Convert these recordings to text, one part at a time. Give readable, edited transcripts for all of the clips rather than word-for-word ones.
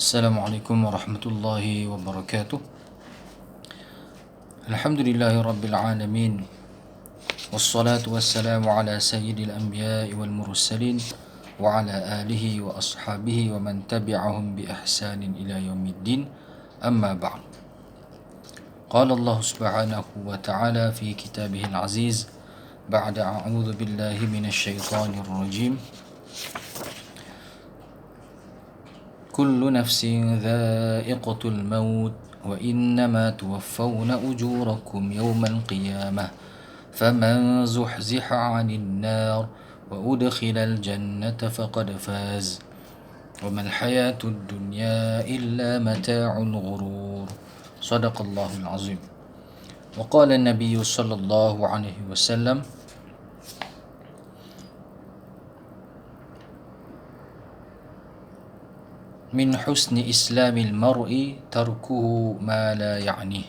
Assalamualaikum warahmatullahi wabarakatuh. Alhamdulillahi rabbil alamin. Wassalatu wassalamu ala sayyidil anbiya'i wal mursalin wa ala alihi wa ashabihi wa man tabi'ahum bi ihsanin ila yaumiddin. Amma ba'd. Qala Allah subhanahu wa ta'ala fi kitabihil aziz ba'da a'udzu billahi minasy syaithanir rajim. كل نفس ذائقة الموت وإنما توفون أجوركم يوم القيامة فمن زحزح عن النار وأدخل الجنة فقد فاز وما الحياة الدنيا إلا متاع الغرور. صدق الله العظيم. وقال النبي صلى الله عليه وسلم: min husni islamil mar'i tarkuhu ma la ya'nih,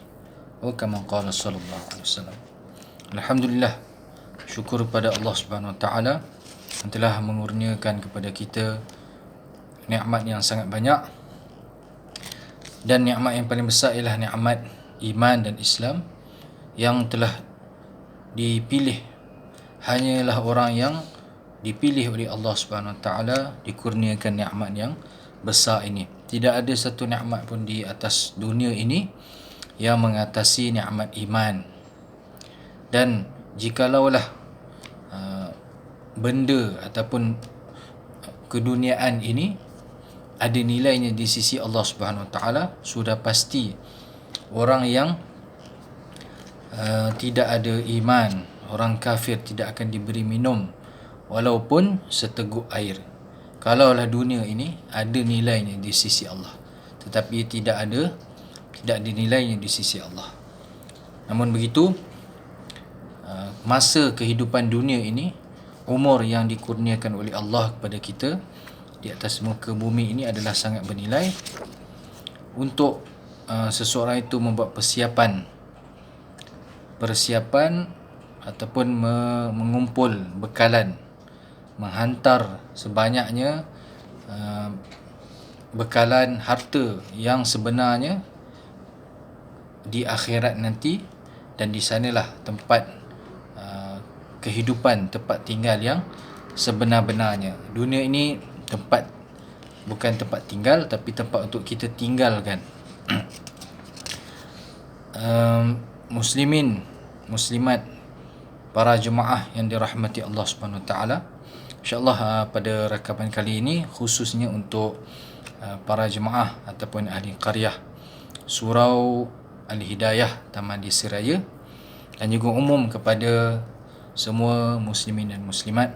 atau kama qala sallallahu alaihi wasallam. Alhamdulillah, syukur kepada Allah Subhanahu wa taala yang telah mengurniakan kepada kita nikmat yang sangat banyak, dan nikmat yang paling besar ialah nikmat iman dan Islam yang telah dipilih. Hanyalah orang yang dipilih oleh Allah Subhanahu wa taala dikurniakan nikmat yang besar ini. Tidak ada satu nikmat pun di atas dunia ini yang mengatasi nikmat iman. Dan jikalaulah benda ataupun keduniaan ini ada nilainya di sisi Allah Subhanahu wa taala, sudah pasti orang yang tidak ada iman, orang kafir, tidak akan diberi minum walaupun seteguk air. Kalaulah dunia ini ada nilainya di sisi Allah, tetapi tidak ada nilainya di sisi Allah. Namun begitu, masa kehidupan dunia ini, umur yang dikurniakan oleh Allah kepada kita di atas muka bumi ini adalah sangat bernilai untuk seseorang itu membuat persiapan ataupun mengumpul bekalan, menghantar sebanyaknya bekalan harta yang sebenarnya di akhirat nanti, dan di sanalah tempat kehidupan, tempat tinggal yang sebenar-benarnya. Dunia ini bukan tempat tinggal, tapi tempat untuk kita tinggalkan. Muslimin, muslimat, para jemaah yang dirahmati Allah Subhanahu wa taala, InsyaAllah pada rakaman kali ini khususnya untuk para jemaah ataupun ahli qaryah Surau Al-Hidayah Taman Desa Raya, dan juga umum kepada semua muslimin dan muslimat.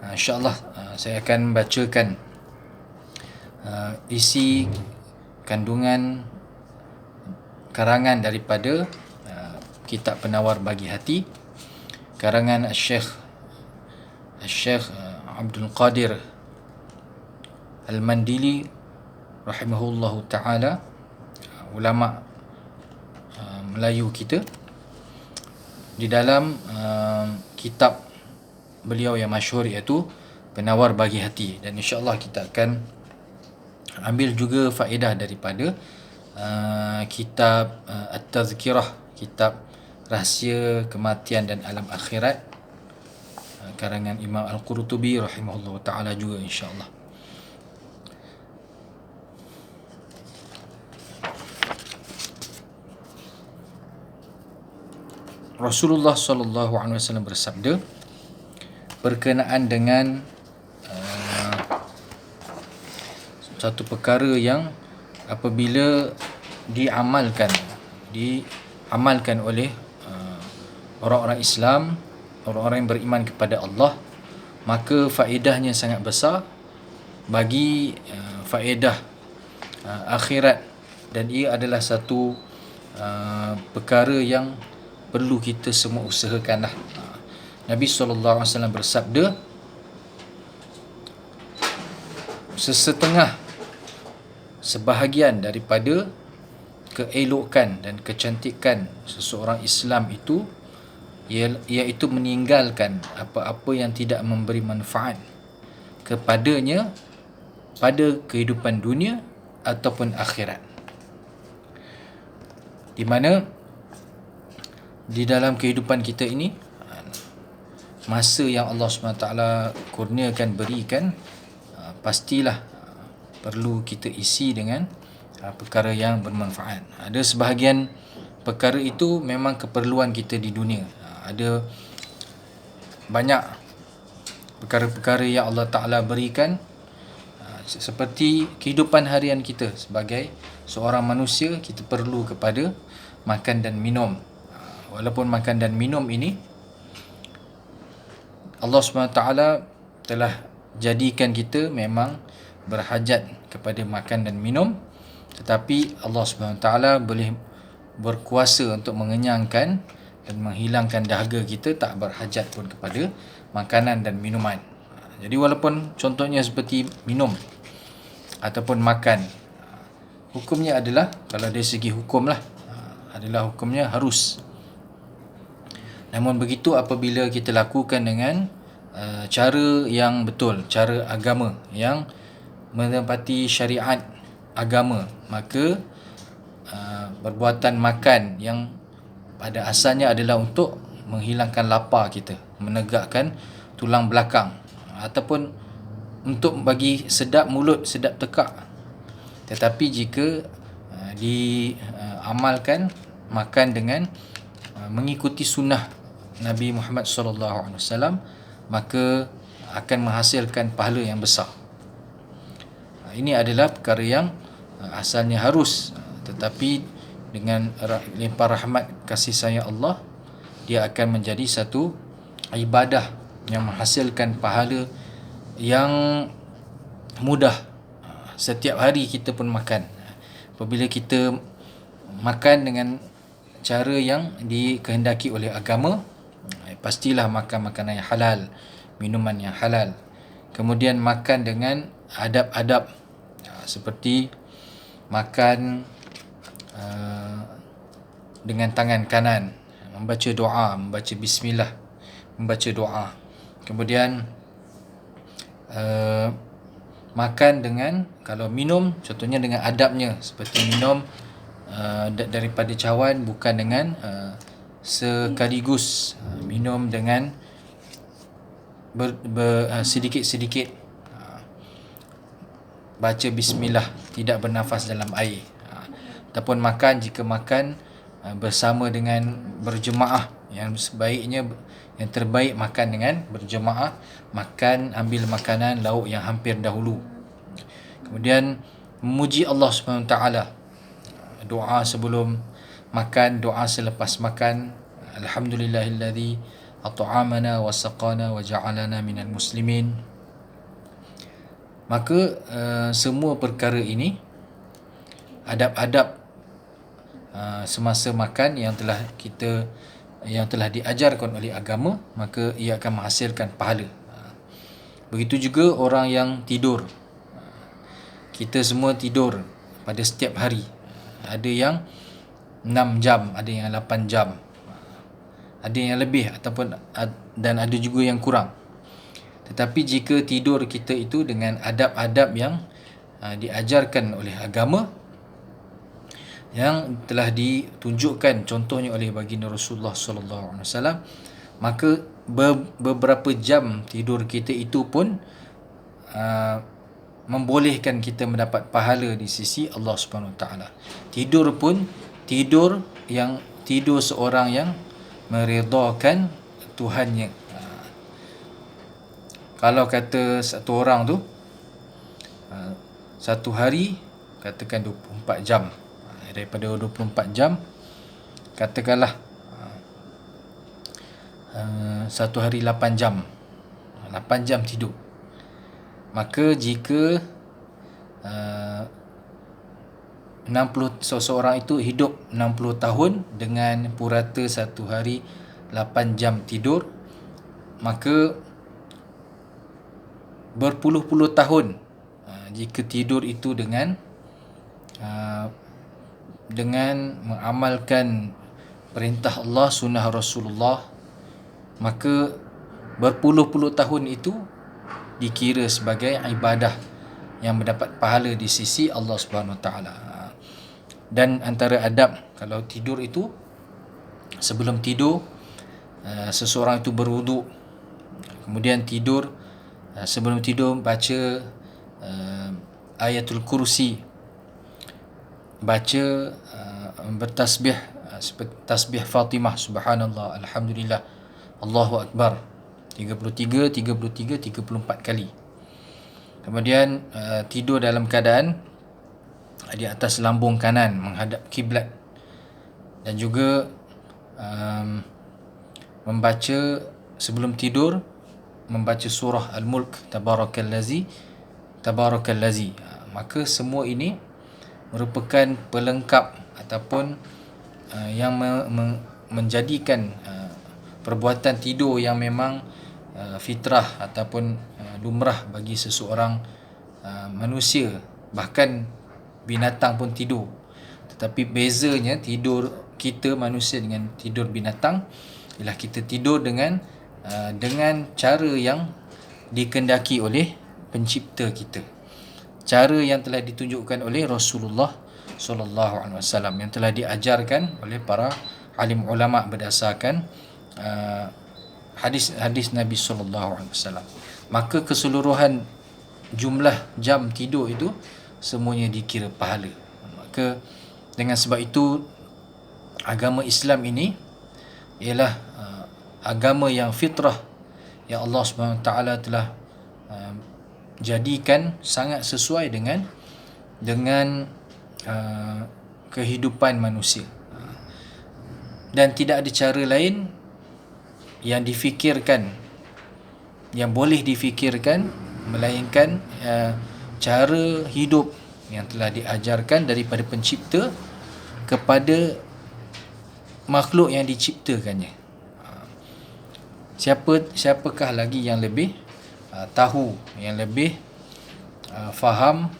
InsyaAllah saya akan bacakan isi kandungan karangan daripada kitab Penawar Bagi Hati, karangan Syekh Abdul Qadir Al-Mandili rahimahullahu ta'ala, ulama Melayu kita, di dalam kitab beliau yang masyhur iaitu Penawar Bagi Hati. Dan insyaAllah kita akan ambil juga faedah daripada kitab At-Tazkirah, kitab Rahsia Kematian dan Alam Akhirat, karangan Imam Al-Qurtubi rahimahullah ta'ala juga, insyaAllah. Rasulullah sallallahu alaihi wasallam bersabda berkenaan dengan satu perkara yang apabila diamalkan oleh orang-orang Islam, orang-orang yang beriman kepada Allah, maka faedahnya sangat besar bagi faedah akhirat, dan ia adalah satu perkara yang perlu kita semua usahakanlah. Nabi SAW bersabda, sebahagian daripada keelokan dan kecantikan seseorang Islam itu iaitu meninggalkan apa-apa yang tidak memberi manfaat kepadanya pada kehidupan dunia ataupun akhirat. Di mana di dalam kehidupan kita ini, masa yang Allah SWT kurniakan, berikan, pastilah perlu kita isi dengan perkara yang bermanfaat. Ada sebahagian perkara itu memang keperluan kita di dunia. Ada banyak perkara-perkara yang Allah Ta'ala berikan, seperti kehidupan harian kita sebagai seorang manusia, kita perlu kepada makan dan minum. Walaupun makan dan minum ini Allah SWT telah jadikan kita memang berhajat kepada makan dan minum, tetapi Allah SWT boleh berkuasa untuk mengenyangkan dan menghilangkan dahaga kita, tak berhajat pun kepada makanan dan minuman. Jadi walaupun contohnya seperti minum ataupun makan, hukumnya adalah, kalau dari segi hukum lah, adalah hukumnya harus. Namun begitu apabila kita lakukan dengan cara yang betul, cara agama yang menepati syariat agama, maka perbuatan makan yang pada asalnya adalah untuk menghilangkan lapar kita, menegakkan tulang belakang, ataupun untuk bagi sedap mulut, sedap tekak. Tetapi jika diamalkan makan dengan mengikuti sunnah Nabi Muhammad SAW, maka akan menghasilkan pahala yang besar. Ini adalah perkara yang asalnya harus, tetapi dengan limpah rahmat kasih sayang Allah, dia akan menjadi satu ibadah yang menghasilkan pahala yang mudah. Setiap hari kita pun makan. Apabila kita makan dengan cara yang dikehendaki oleh agama, pastilah makan makanan yang halal, minuman yang halal. Kemudian makan dengan adab-adab, seperti makan dengan tangan kanan, membaca doa, membaca bismillah, membaca doa. Kemudian makan dengan, kalau minum contohnya dengan adabnya, seperti minum daripada cawan, bukan dengan sekaligus, minum dengan sedikit-sedikit, baca bismillah, tidak bernafas dalam air. Ataupun makan, jika makan bersama dengan berjemaah, yang sebaiknya, yang terbaik makan dengan berjemaah, makan, ambil makanan lauk yang hampir dahulu. Kemudian memuji Allah SWT, doa sebelum makan, doa selepas makan, alhamdulillahilladzi at'amana wa saqana wa ja'alana minal muslimin. Maka semua perkara ini, adab-adab semasa makan yang telah diajarkan oleh agama, maka ia akan menghasilkan pahala. Begitu juga orang yang tidur. Kita semua tidur pada setiap hari. Ada yang 6 jam, ada yang 8 jam, ada yang lebih, ataupun dan ada juga yang kurang. Tetapi jika tidur kita itu dengan adab-adab yang diajarkan oleh agama, yang telah ditunjukkan contohnya oleh baginda Rasulullah SAW, maka beberapa jam tidur kita itu pun membolehkan kita mendapat pahala di sisi Allah SWT. Tidur pun tidur seorang yang meredakan Tuhannya. Kalau kata satu orang tu, satu hari katakan 24 jam, daripada 24 jam, katakanlah satu hari 8 jam, 8 jam tidur. Maka jika seseorang itu hidup 60 tahun dengan purata satu hari 8 jam tidur, maka berpuluh-puluh tahun jika tidur itu dengan mengamalkan perintah Allah, sunnah Rasulullah, maka berpuluh-puluh tahun itu dikira sebagai ibadah yang mendapat pahala di sisi Allah Subhanahu Wa Taala. Dan antara adab kalau tidur itu, sebelum tidur seseorang itu berwuduk, kemudian tidur. Sebelum tidur baca ayatul kursi, baca bertasbih seperti tasbih Fatimah, subhanallah, alhamdulillah, Allahu akbar 34 kali. Kemudian tidur dalam keadaan di atas lambung kanan menghadap kiblat, dan juga membaca sebelum tidur, membaca surah Al-Mulk, Tabarakallazi. Maka semua ini merupakan pelengkap ataupun yang menjadikan perbuatan tidur yang memang fitrah ataupun lumrah bagi seseorang manusia, bahkan binatang pun tidur. Tetapi bezanya tidur kita manusia dengan tidur binatang ialah kita tidur dengan cara yang dikendaki oleh pencipta kita, cara yang telah ditunjukkan oleh Rasulullah sallallahu alaihi wasallam, yang telah diajarkan oleh para alim ulama berdasarkan hadis Nabi sallallahu alaihi wasallam. Maka keseluruhan jumlah jam tidur itu semuanya dikira pahala. Maka dengan sebab itu agama Islam ini ialah agama yang fitrah, yang Allah Subhanahu Wa Taala telah jadikan sangat sesuai dengan kehidupan manusia, dan tidak ada cara lain yang difikirkan, yang boleh difikirkan, melainkan cara hidup yang telah diajarkan daripada pencipta kepada makhluk yang diciptakannya. Siapakah lagi yang lebih tahu, yang lebih faham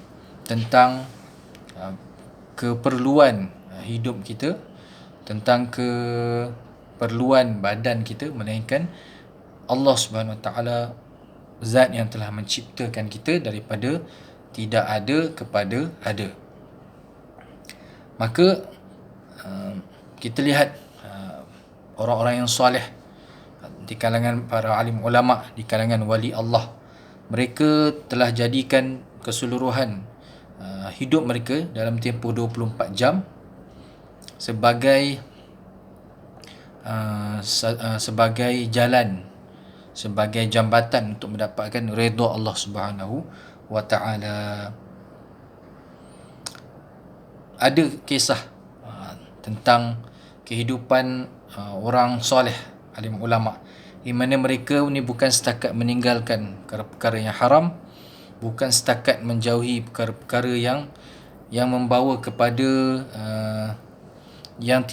tentang keperluan hidup kita, tentang keperluan badan kita, melainkan Allah Subhanahu Wa Taala, zat yang telah menciptakan kita daripada tidak ada kepada ada. Maka kita lihat orang-orang yang soleh di kalangan para alim ulama, di kalangan wali Allah, mereka telah jadikan keseluruhan hidup mereka dalam tempoh 24 jam sebagai jalan, sebagai jambatan untuk mendapatkan redha Allah Subhanahu Wa Taala. Ada kisah tentang kehidupan orang soleh, alim ulama, di mana mereka ni bukan setakat meninggalkan perkara-perkara yang haram, bukan setakat menjauhi perkara-perkara yang membawa kepada yang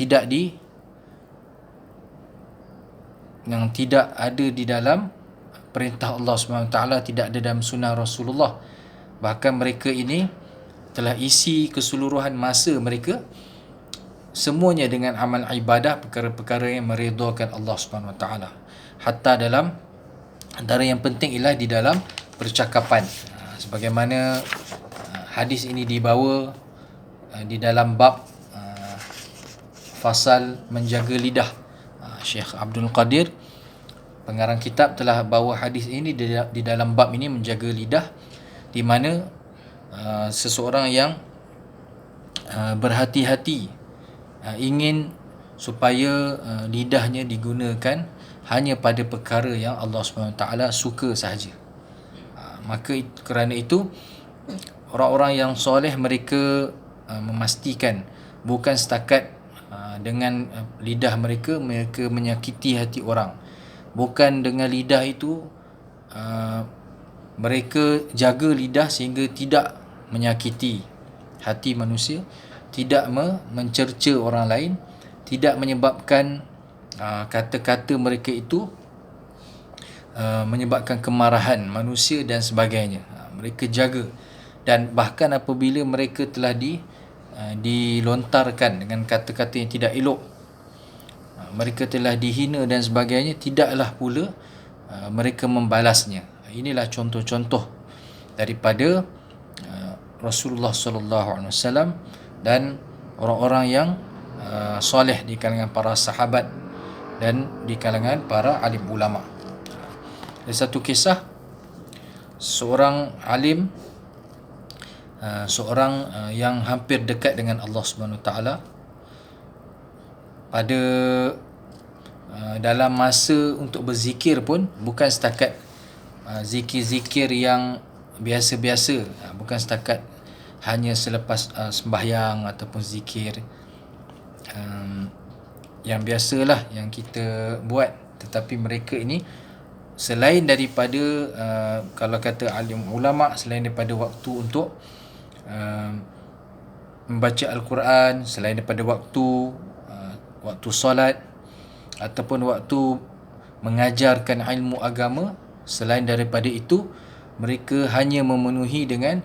tidak ada di dalam perintah Allah Subhanahu Wa Taala, tidak ada dalam sunnah Rasulullah. Bahkan mereka ini telah isi keseluruhan masa mereka semuanya dengan amal ibadah, perkara-perkara yang meredhakan Allah Subhanahu Wa Taala. Hatta dalam antara yang penting ialah di dalam percakapan. Sebagaimana hadis ini dibawa di dalam bab fasal menjaga lidah. Syekh Abdul Qadir, pengarang kitab, telah bawa hadis ini di dalam bab ini, menjaga lidah, di mana seseorang yang berhati-hati ingin supaya lidahnya digunakan hanya pada perkara yang Allah SWT suka sahaja. Maka kerana itu orang-orang yang soleh mereka memastikan bukan setakat dengan lidah mereka menyakiti hati orang, bukan dengan lidah itu mereka jaga lidah sehingga tidak menyakiti hati manusia, tidak mencerca orang lain, tidak menyebabkan kata-kata mereka itu menyebabkan kemarahan manusia dan sebagainya. Mereka jaga, dan bahkan apabila mereka telah dilontarkan dengan kata-kata yang tidak elok, mereka telah dihina dan sebagainya, tidaklah pula mereka membalasnya. Inilah contoh-contoh daripada Rasulullah sallallahu alaihi wasallam dan orang-orang yang soleh di kalangan para sahabat dan di kalangan para alim ulama. Ada satu kisah seorang alim, seorang yang hampir dekat dengan Allah Subhanahu Wa Taala pada dalam masa untuk berzikir pun bukan setakat zikir-zikir yang biasa-biasa, bukan setakat hanya selepas sembahyang ataupun zikir yang biasalah yang kita buat, tetapi mereka ini selain daripada kalau kata alim ulama, selain daripada waktu untuk membaca Al-Quran, selain daripada waktu solat ataupun waktu mengajarkan ilmu agama, selain daripada itu mereka hanya memenuhi dengan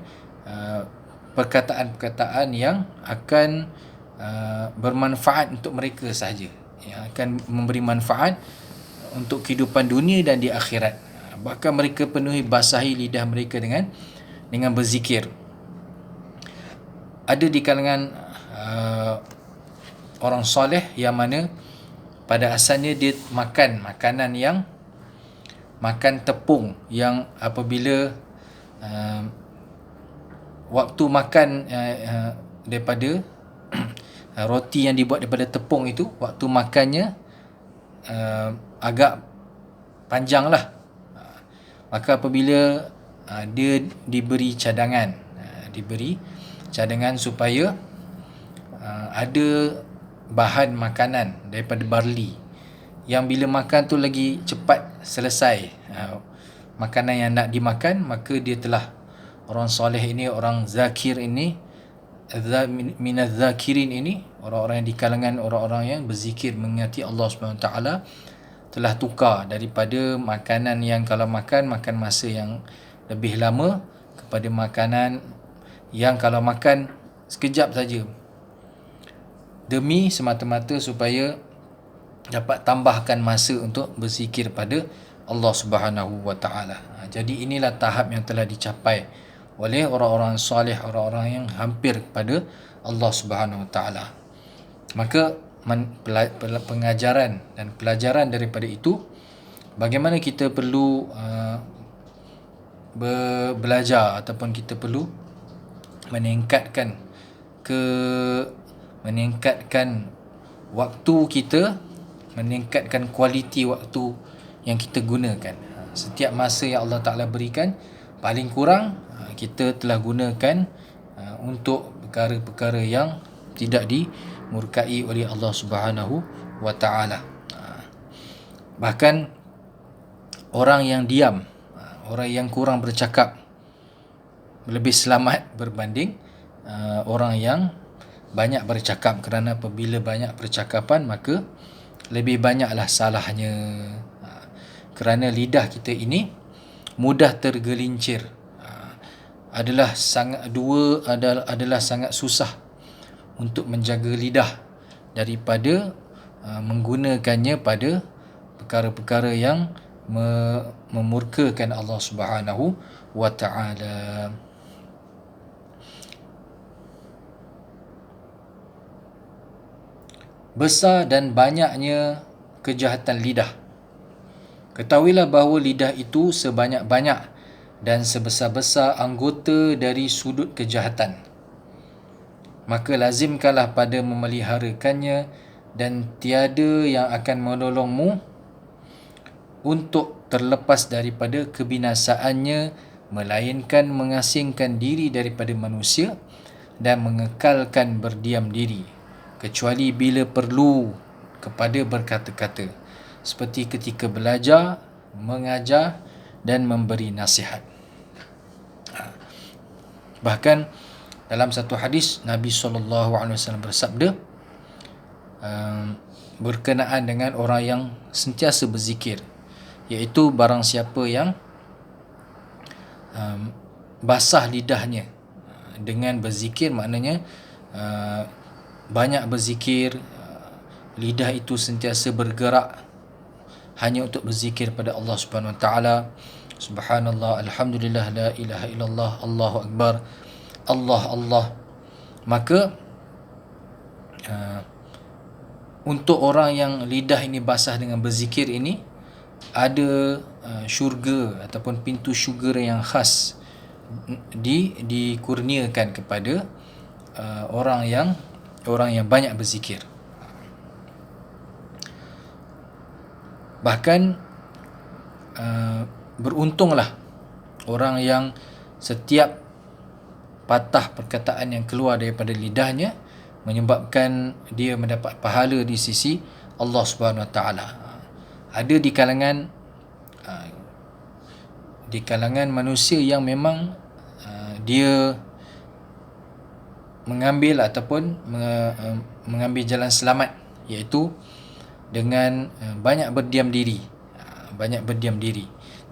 perkataan-perkataan yang akan bermanfaat untuk mereka sahaja, yang akan memberi manfaat untuk kehidupan dunia dan di akhirat. Bahkan mereka penuhi basahi lidah mereka dengan berzikir. Ada di kalangan orang soleh yang mana pada asalnya dia makan makanan yang makan tepung, yang apabila waktu makan daripada roti yang dibuat daripada tepung itu, waktu makannya agak panjang lah. Maka apabila dia diberi cadangan supaya ada bahan makanan daripada barley yang bila makan tu lagi cepat selesai makanan yang nak dimakan, maka dia telah, orang soleh ini, orang zakir ini, minaz zakirin ini, orang-orang yang di kalangan orang-orang yang berzikir mengingati Allah Subhanahu Wa Taala, telah tukar daripada makanan yang kalau makan masa yang lebih lama kepada makanan yang kalau makan sekejap saja, demi semata-mata supaya dapat tambahkan masa untuk berzikir pada Allah Subhanahu Wa Taala. Jadi inilah tahap yang telah dicapai oleh orang-orang soleh, orang-orang yang hampir kepada Allah Subhanahu Wa Taala. Maka pengajaran dan pelajaran daripada itu, bagaimana kita perlu belajar ataupun kita perlu meningkatkan waktu kita, meningkatkan kualiti waktu yang kita gunakan. Setiap masa yang Allah Ta'ala berikan, paling kurang kita telah gunakan untuk perkara-perkara yang tidak dimurkai oleh Allah Subhanahu Wa Ta'ala. Bahkan orang yang diam, orang yang kurang bercakap, lebih selamat berbanding orang yang banyak bercakap, kerana apabila banyak percakapan maka lebih banyaklah salahnya. Kerana lidah kita ini mudah tergelincir, adalah sangat susah untuk menjaga lidah daripada menggunakannya pada perkara-perkara yang memurkakan Allah Subhanahu Wa Ta'ala. Besar dan banyaknya kejahatan lidah. Ketahuilah bahawa lidah itu sebanyak-banyak dan sebesar-besar anggota dari sudut kejahatan. Maka lazimkanlah pada memeliharakannya, dan tiada yang akan menolongmu untuk terlepas daripada kebinasaannya, melainkan mengasingkan diri daripada manusia dan mengekalkan berdiam diri, kecuali bila perlu kepada berkata-kata, seperti ketika belajar, mengajar dan memberi nasihat. Bahkan dalam satu hadis Nabi SAW bersabda berkenaan dengan orang yang sentiasa berzikir, iaitu barang siapa yang basah lidahnya dengan berzikir, maknanya banyak berzikir, lidah itu sentiasa bergerak hanya untuk berzikir pada Allah Subhanahu Wa Taala. Subhanallah, alhamdulillah, la ilaha illallah, Allahu akbar, Allah Allah. Maka untuk orang yang lidah ini basah dengan berzikir ini, ada syurga ataupun pintu syurga yang khas dikurniakan kepada orang yang banyak berzikir. Bahkan beruntunglah orang yang setiap patah perkataan yang keluar daripada lidahnya menyebabkan dia mendapat pahala di sisi Allah Subhanahu Wa Taala. Ada di kalangan manusia yang memang dia mengambil ataupun mengambil jalan selamat, iaitu dengan banyak berdiam diri.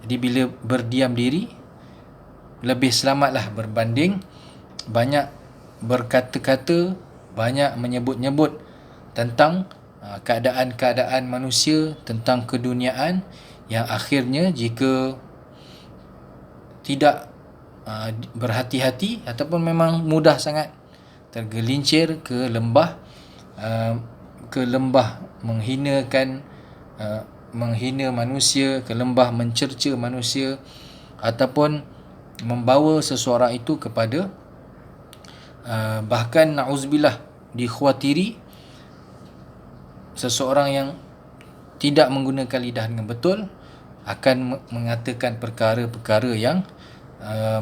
Jadi bila berdiam diri, lebih selamatlah berbanding banyak berkata-kata, banyak menyebut-nyebut tentang keadaan-keadaan manusia, tentang keduniaan, yang akhirnya jika tidak berhati-hati ataupun memang mudah sangat tergelincir ke lembah menghina manusia, ke lembah mencerca manusia, ataupun membawa seseorang itu kepada bahkan na'uzubillah dikhawatiri seseorang yang tidak menggunakan lidah dengan betul akan mengatakan perkara-perkara yang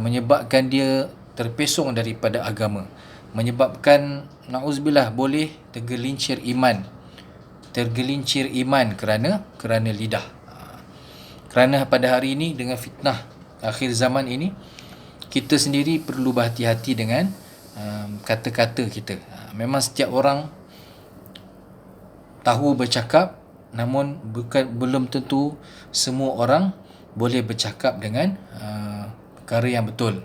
menyebabkan dia terpesong daripada agama, menyebabkan na'uzubillah boleh tergelincir iman kerana lidah. Kerana pada hari ini dengan fitnah akhir zaman ini, kita sendiri perlu berhati-hati dengan kata-kata kita. Memang setiap orang tahu bercakap, namun belum tentu semua orang boleh bercakap dengan perkara yang betul.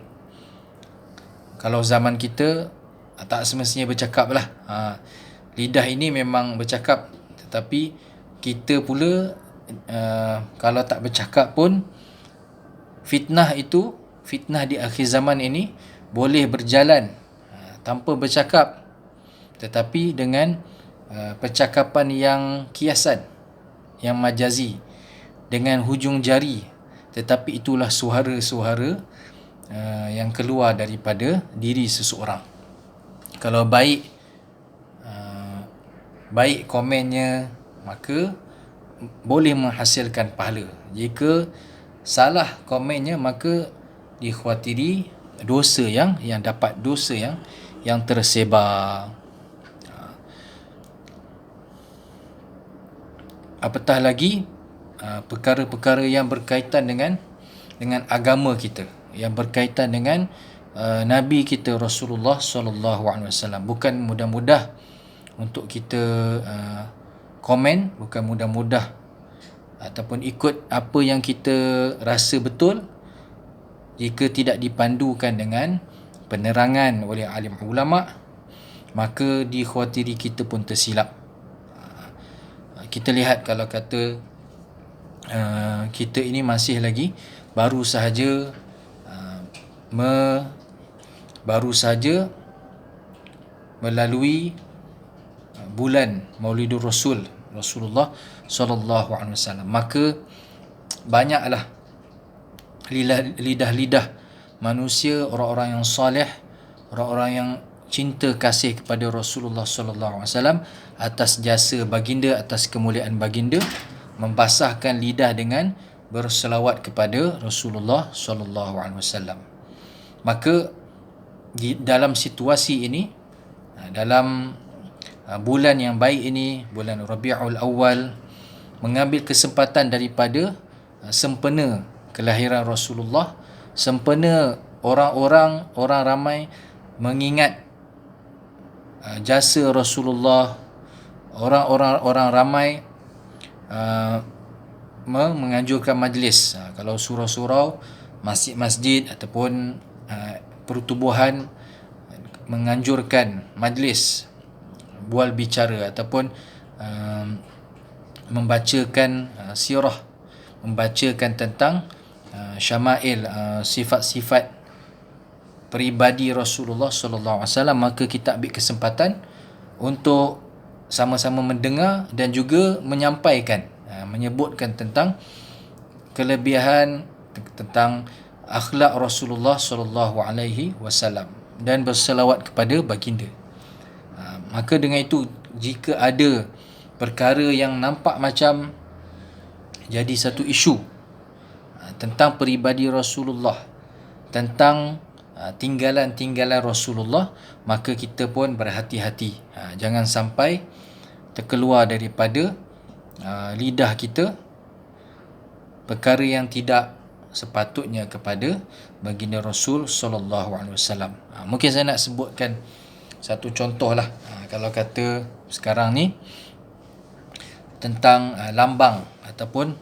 Kalau zaman kita tak semestinya bercakap lah. Lidah ini memang bercakap, tetapi kita pula kalau tak bercakap pun, fitnah di akhir zaman ini boleh berjalan tanpa bercakap, tetapi dengan percakapan yang kiasan, yang majazi, dengan hujung jari, tetapi itulah suara-suara yang keluar daripada diri seseorang. Kalau baik komennya, maka boleh menghasilkan pahala. Jika salah komennya, maka dikhawatiri dosa yang tersebar. Apatah lagi perkara-perkara yang berkaitan dengan agama kita, yang berkaitan dengan Nabi kita Rasulullah sallallahu alaihi wasallam. Bukan mudah-mudah untuk kita komen, bukan mudah-mudah ataupun ikut apa yang kita rasa betul jika tidak dipandukan dengan penerangan oleh alim ulama, maka dikhawatiri kita pun tersilap. Kita lihat kalau kata kita ini masih lagi baru sahaja melalui bulan Maulidur Rasulullah sallallahu alaihi wasallam, maka banyaklah lidah-lidah manusia, orang-orang yang soleh, orang-orang yang cinta kasih kepada Rasulullah sallallahu alaihi wasallam, atas jasa baginda, atas kemuliaan baginda, membasahkan lidah dengan berselawat kepada Rasulullah sallallahu alaihi wasallam. Maka dalam situasi ini, dalam bulan yang baik ini, bulan Rabiul Awal, mengambil kesempatan daripada sempena kelahiran Rasulullah, sempena orang ramai mengingat jasa Rasulullah, orang ramai menganjurkan majlis. Kalau surau-surau, masjid-masjid ataupun pertubuhan menganjurkan majlis bual bicara ataupun membacakan sirah, membacakan tentang syama'il, sifat-sifat peribadi Rasulullah sallallahu alaihi wasallam, maka kita ambil kesempatan untuk sama-sama mendengar dan juga menyampaikan, menyebutkan tentang kelebihan, tentang akhlak Rasulullah sallallahu alaihi wasallam dan berselawat kepada baginda. Maka dengan itu, jika ada perkara yang nampak macam jadi satu isu tentang peribadi Rasulullah, tentang tinggalan-tinggalan Rasulullah, maka kita pun berhati-hati. Jangan sampai terkeluar daripada lidah kita perkara yang tidak sepatutnya kepada baginda Rasul sallallahu alaihi wasallam. Mungkin saya nak sebutkan satu contoh lah. Kalau kata sekarang ni tentang lambang ataupun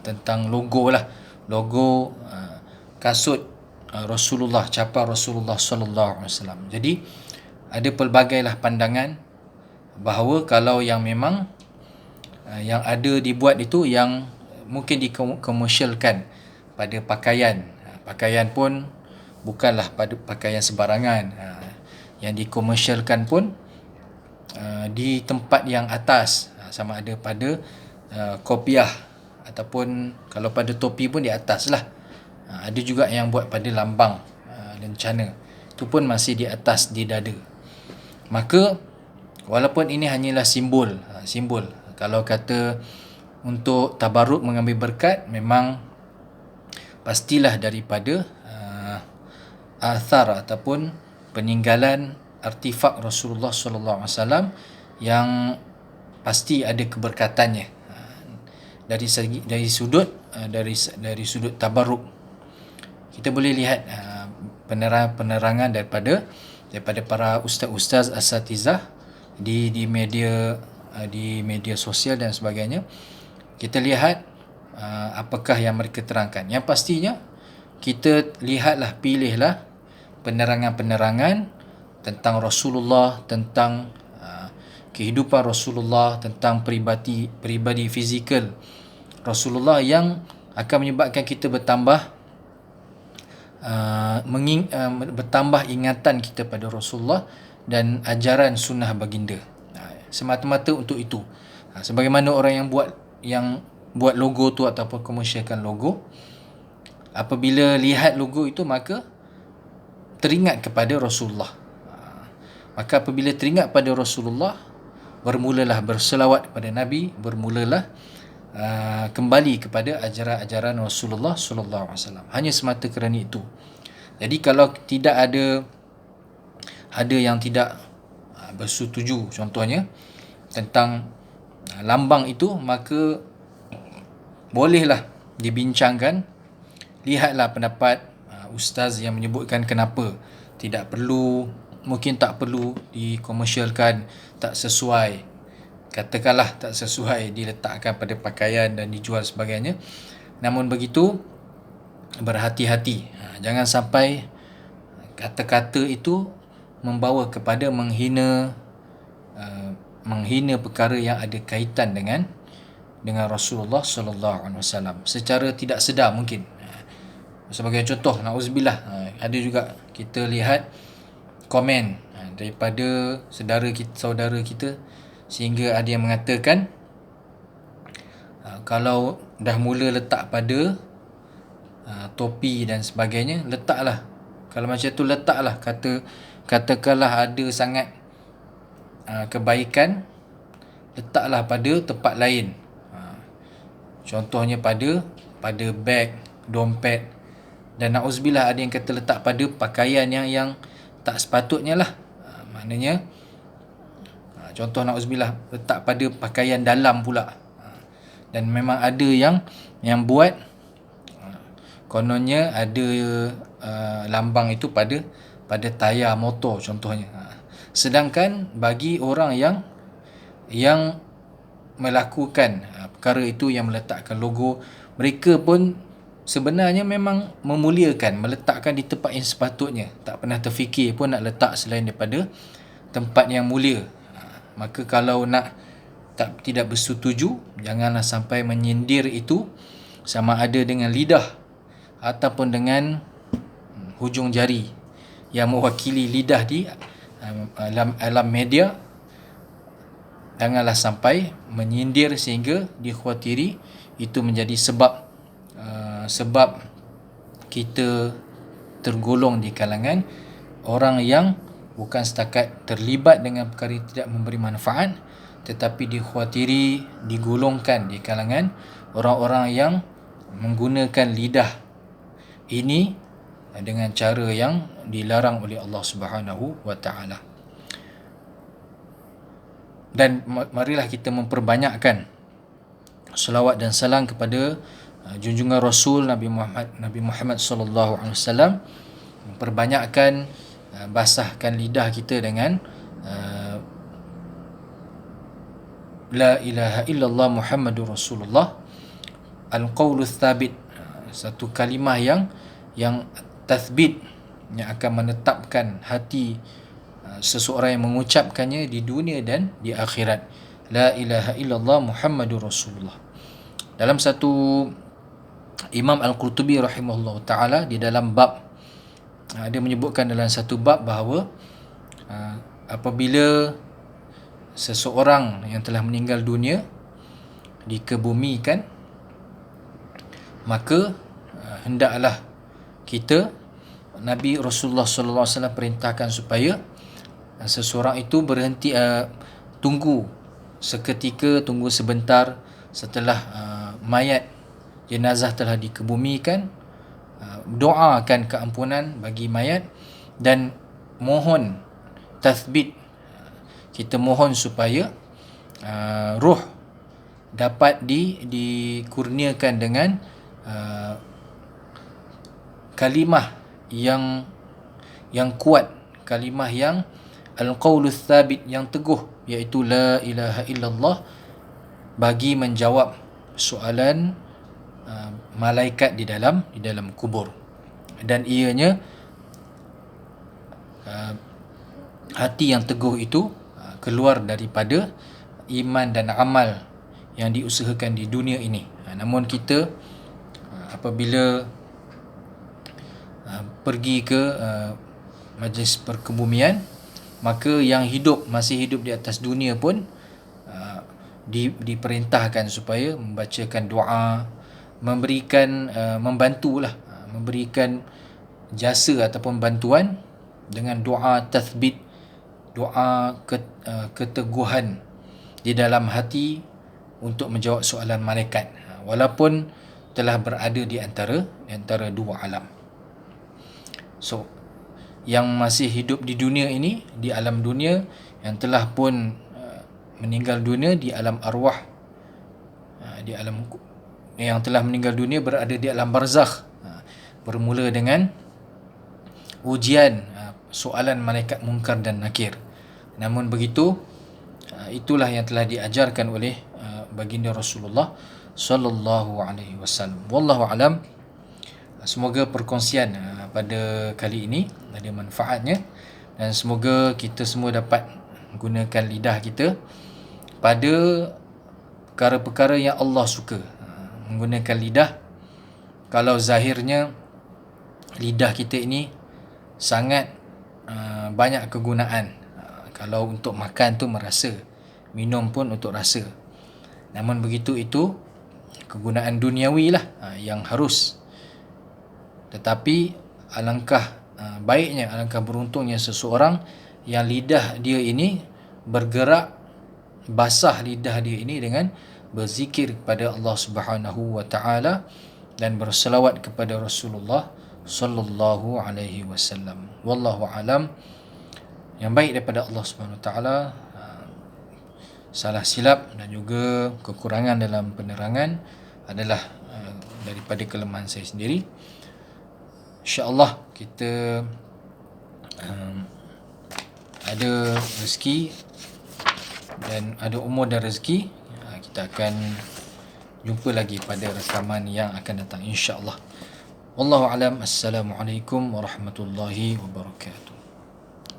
tentang logo lah, logo kasut Rasulullah, capar Rasulullah sallallahu alaihi wasallam. Jadi ada pelbagailah pandangan bahawa kalau yang memang yang ada dibuat itu yang mungkin dikomersialkan pada pakaian. Pakaian pun bukanlah pada pakaian sebarangan. Yang dikomersialkan pun di tempat yang atas, sama ada pada kopiah ataupun kalau pada topi pun di atas lah. Ada juga yang buat pada lambang lencana, itu pun masih di atas, di dada. Maka walaupun ini hanyalah simbol, kalau kata untuk tabarruk mengambil berkat, memang pastilah daripada athar ataupun peninggalan artifak Rasulullah sallallahu alaihi wasallam yang pasti ada keberkatannya dari sudut tabarruk. Kita boleh lihat penerangan daripada para ustaz-ustaz asatizah di media sosial dan sebagainya. Kita lihat apakah yang mereka terangkan. Yang pastinya kita pilihlah penerangan-penerangan tentang Rasulullah, tentang kehidupan Rasulullah, tentang peribadi fizikal Rasulullah yang akan menyebabkan kita bertambah ingatan kita pada Rasulullah dan ajaran sunnah baginda. Semata-mata untuk itu. Sebagaimana orang yang buat logo tu ataupun komersialkan logo, apabila lihat logo itu maka teringat kepada Rasulullah. Maka apabila teringat pada Rasulullah, bermulalah berselawat kepada Nabi, bermulalah kembali kepada ajaran-ajaran Rasulullah sallallahu alaihi wasallam. Hanya semata kerana itu. Jadi kalau tidak ada yang tidak bersetuju contohnya tentang lambang itu, maka bolehlah dibincangkan. Lihatlah pendapat ustaz yang menyebutkan kenapa mungkin tak perlu dikomersialkan, tak sesuai, katakanlah tak sesuai diletakkan pada pakaian dan dijual sebagainya. Namun begitu, berhati-hati. Jangan sampai kata-kata itu membawa kepada menghina perkara yang ada kaitan dengan Rasulullah sallallahu alaihi wasallam secara tidak sedar mungkin. Sebagai contoh, nauzubillah, ada juga kita lihat komen daripada saudara kita, sehingga ada yang mengatakan kalau dah mula letak pada topi dan sebagainya, letaklah. Kalau macam tu letaklah, katakanlah ada sangat kebaikan, letaklah pada tempat lain. Contohnya pada beg, dompet, dan nauzubillah ada yang kata letak pada pakaian yang tak sepatutnya lah. Maknanya contoh nauzubillah letak pada pakaian dalam pula. Dan memang ada yang buat kononnya ada lambang itu pada tayar motor contohnya. Sedangkan bagi orang yang melakukan perkara itu, yang meletakkan logo, mereka pun sebenarnya memang memuliakan, meletakkan di tempat yang sepatutnya, tak pernah terfikir pun nak letak selain daripada tempat yang mulia. Maka kalau tidak bersetuju, janganlah sampai menyindir itu, sama ada dengan lidah ataupun dengan hujung jari. yang mewakili lidah di alam media, janganlah sampai menyindir sehingga dikhawatiri itu menjadi sebab kita tergolong di kalangan orang yang bukan setakat terlibat dengan perkara yang tidak memberi manfaat, tetapi dikhawatiri digolongkan di kalangan orang-orang yang menggunakan lidah ini dengan cara yang dilarang oleh Allah Subhanahu wa taala. Dan marilah kita memperbanyakkan selawat dan salam kepada junjungan Rasul Nabi Muhammad sallallahu alaihi wasallam, memperbanyakkan basahkan lidah kita dengan la ilaha illallah Muhammadur Rasulullah, al-qaulul thabit, satu kalimah yang tathbit, yang akan menetapkan hati seseorang yang mengucapkannya di dunia dan di akhirat. La ilaha illallah Muhammadur Rasulullah. Dalam satu Imam Al-Qurtubi rahimahullah ta'ala, di dalam bab, dia menyebutkan dalam satu bab bahawa apabila seseorang yang telah meninggal dunia dikebumikan, maka hendaklah kita, Nabi Rasulullah sallallahu alaihi wasallam perintahkan supaya seseorang itu berhenti, tunggu seketika, tunggu sebentar setelah mayat jenazah telah dikebumikan, doakan keampunan bagi mayat dan mohon tathbit, kita mohon supaya roh dapat dikurniakan dengan kalimah yang kuat, kalimah yang al-qaulul thabit, yang teguh, iaitu la ilaha illallah, bagi menjawab soalan malaikat di dalam kubur. Dan ianya hati yang teguh itu keluar daripada iman dan amal yang diusahakan di dunia ini. Namun kita apabila pergi ke majlis perkebumian, maka yang masih hidup di atas dunia pun diperintahkan supaya membacakan doa, memberikan jasa ataupun bantuan dengan doa tathbit, doa keteguhan di dalam hati untuk menjawab soalan malaikat, walaupun telah berada di antara dua alam. So, yang masih hidup di dunia ini, di alam dunia, yang telah pun meninggal dunia di alam arwah, yang telah meninggal dunia berada di alam barzakh, bermula dengan ujian soalan malaikat munkar dan nakir. Namun begitu, itulah yang telah diajarkan oleh baginda Rasulullah sallallahu alaihi wasallam. Wallahu alam. Semoga perkongsian pada kali ini ada manfaatnya, dan semoga kita semua dapat gunakan lidah kita pada perkara-perkara yang Allah suka. Menggunakan lidah, kalau zahirnya lidah kita ini sangat banyak kegunaan. Kalau untuk makan tu merasa, minum pun untuk rasa. Namun begitu, itu kegunaan duniawi lah yang harus. Tetapi alangkah baiknya, alangkah beruntungnya seseorang yang lidah dia ini bergerak, basah lidah dia ini dengan berzikir kepada Allah Subhanahu wa taala dan berselawat kepada Rasulullah sallallahu alaihi wasallam. Wallahu alam. Yang baik daripada Allah Subhanahu wa taala, salah silap dan juga kekurangan dalam penerangan adalah daripada kelemahan saya sendiri. InsyaAllah kita ada rezeki dan ada umur dan rezeki, kita akan jumpa lagi pada rakaman yang akan datang, insyaAllah. Wallahu alam. Assalamualaikum warahmatullahi wabarakatuh.